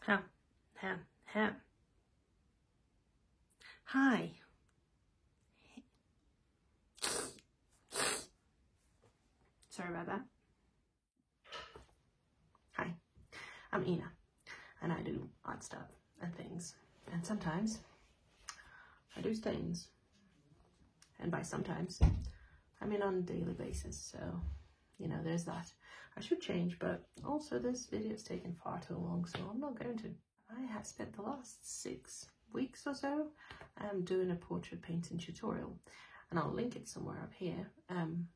Ham. Hi. Sorry about that. Hi, I'm Ina, and I do art stuff and things, and sometimes I do stains, and by sometimes I mean on a daily basis, so you know, there's that. I should change, but also this video is taking far too long, so I'm not going to. I have spent the last 6 weeks or so doing a portrait painting tutorial, and I'll link it somewhere up here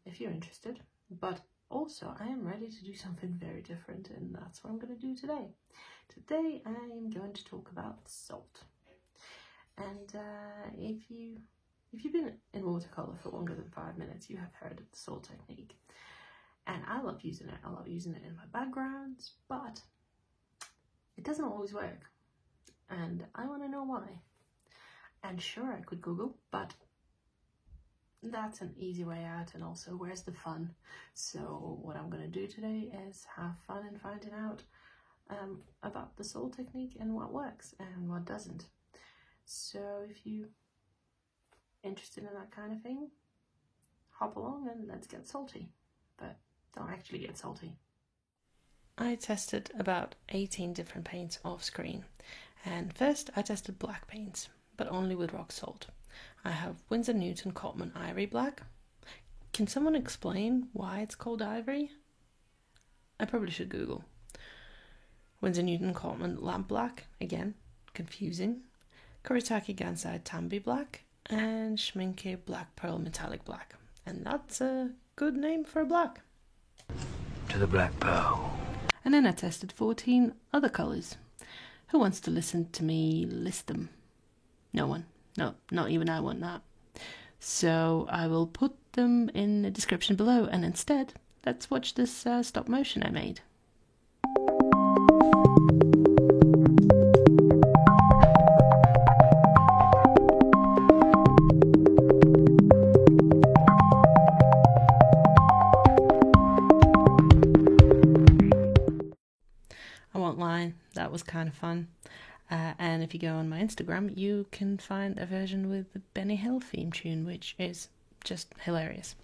if you're interested. But also I am ready to do something very different, and that's what I'm going to do today. Today I am going to talk about salt. And if you've been in watercolor for longer than 5 minutes, you have heard of the salt technique. And I love using it. I love using it in my backgrounds, but it doesn't always work. And I want to know why. And sure, I could Google, but that's an easy way out. And also, where's the fun? So what I'm going to do today is have fun in finding out about the salt technique and what works and what doesn't. So if you're interested in that kind of thing, hop along and let's get salty. But don't actually get salty. I tested about 18 different paints off screen, and first I tested black paints, but only with rock salt. I have Winsor Newton Cotman Ivory Black. Can someone explain why it's called ivory? I probably should Google. Winsor Newton Cotman Lamp Black, again, confusing. Kuretake Gansai Tambi Black, and Schmincke Black Pearl Metallic Black. And that's a good name for a black. To the Black Pearl. And then I tested 14 other colours. Who wants to listen to me list them? No one. No, not even I want that. So I will put them in the description below, and instead, let's watch this stop motion I made. I won't lie, that was kind of fun. And if you go on my Instagram, you can find a version with the Benny Hill theme tune, which is just hilarious.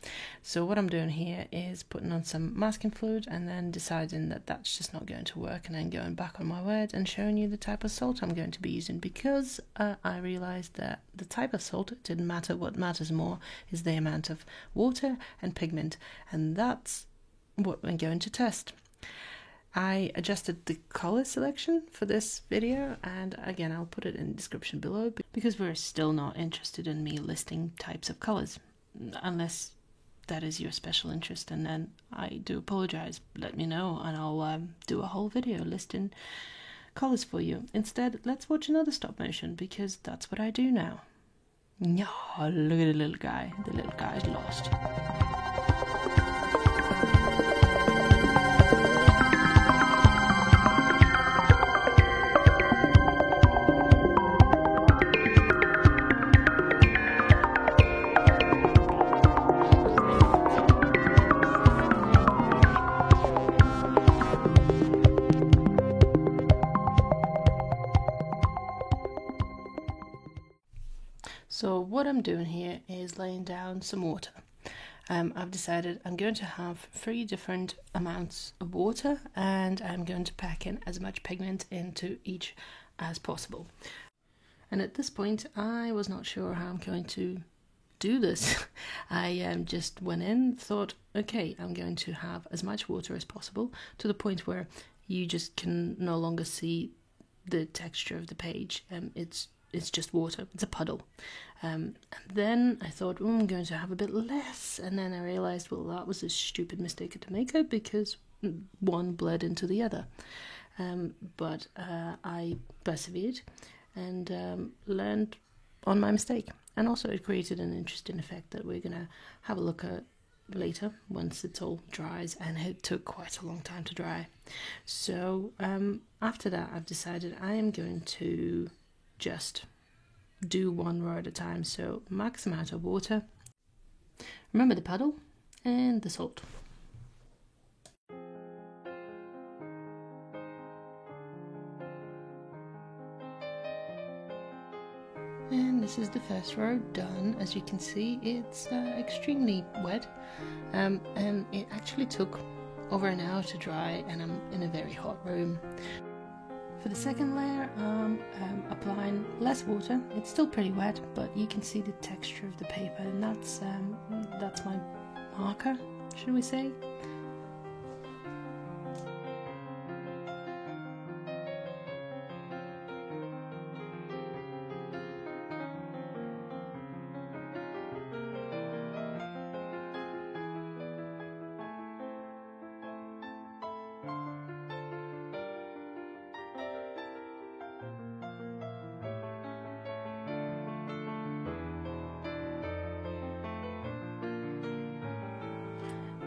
So what I'm doing here is putting on some masking fluid and then deciding that that's just not going to work, and then going back on my word and showing you the type of salt I'm going to be using, because I realized that the type of salt didn't matter. What matters more is the amount of water and pigment, and that's what I'm going to test. I adjusted the color selection for this video, and again I'll put it in the description below, because we're still not interested in me listing types of colors, unless that is your special interest, and then I do apologize. Let me know and I'll do a whole video listing colors for you. Instead, let's watch another stop motion, because that's what I do now. Oh, look at the little guy. The little guy's lost. So what I'm doing here is laying down some water. I've decided I'm going to have 3 different amounts of water, and I'm going to pack in as much pigment into each as possible. And at this point I was not sure how I'm going to do this. I just went in, thought, okay, I'm going to have as much water as possible, to the point where you just can no longer see the texture of the page. It's just water. It's a puddle. And then I thought, I'm going to have a bit less. And then I realized, well, that was a stupid mistake to make, because one bled into the other. But I persevered and learned on my mistake. And also it created an interesting effect that we're going to have a look at later once it's all dries, and it took quite a long time to dry. So after that, I've decided I am going to just do one row at a time. So max amount of water, remember the puddle, and the salt. And this is the first row done. As you can see, it's extremely wet, and it actually took over an hour to dry, and I'm in a very hot room. For the second layer, I'm applying less water. It's still pretty wet, but you can see the texture of the paper, and that's my marker, should we say.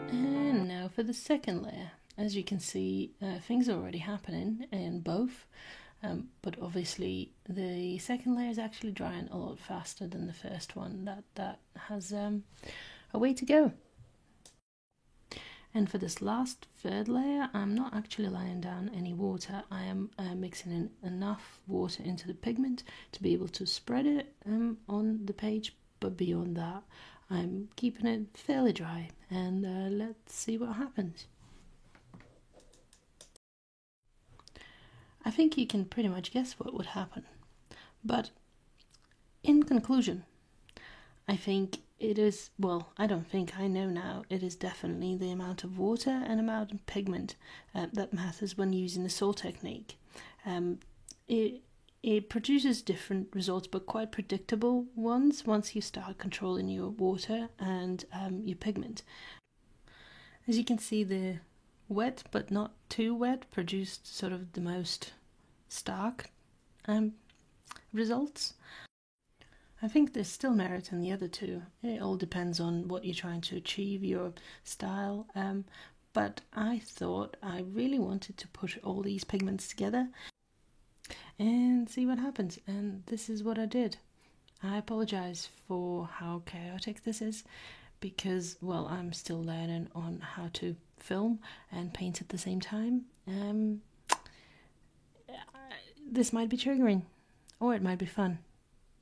And now for the second layer. As you can see, things are already happening in both, but obviously the second layer is actually drying a lot faster than the first one. That has a way to go. And for this last third layer, I'm not actually laying down any water. I am mixing in enough water into the pigment to be able to spread it on the page, but beyond that, I'm keeping it fairly dry, and let's see what happens. I think you can pretty much guess what would happen, but in conclusion, I think it is, well, I don't think, I know now, it is definitely the amount of water and amount of pigment that matters when using the salt technique. It produces different results, but quite predictable ones once you start controlling your water and your pigment. As you can see, the wet but not too wet produced sort of the most stark results. I think there's still merit in the other two. It all depends on what you're trying to achieve, your style. But I thought I really wanted to put all these pigments together and see what happens, and this is what I did. I apologize for how chaotic this is, because, well, I'm still learning on how to film and paint at the same time. This might be triggering, or it might be fun.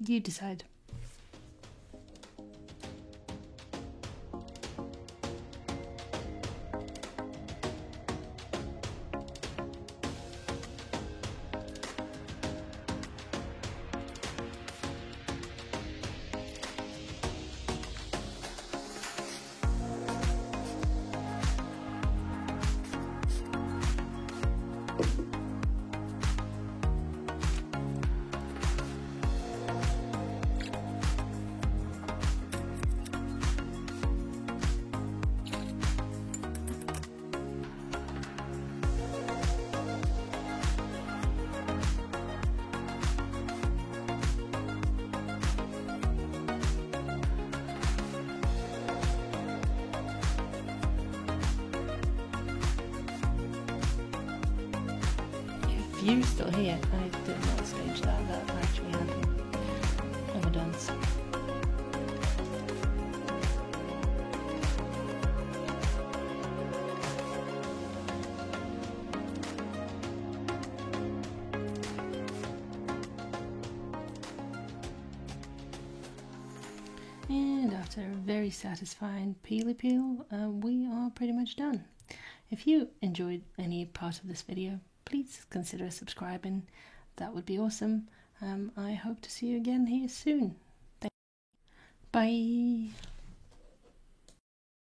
You decide. If you're still here, I did not stage that actually happened. Overdance. And after a very satisfying peely peel, we are pretty much done. If you enjoyed any part of this video, please consider subscribing. That would be awesome. I hope to see you again here soon. Bye.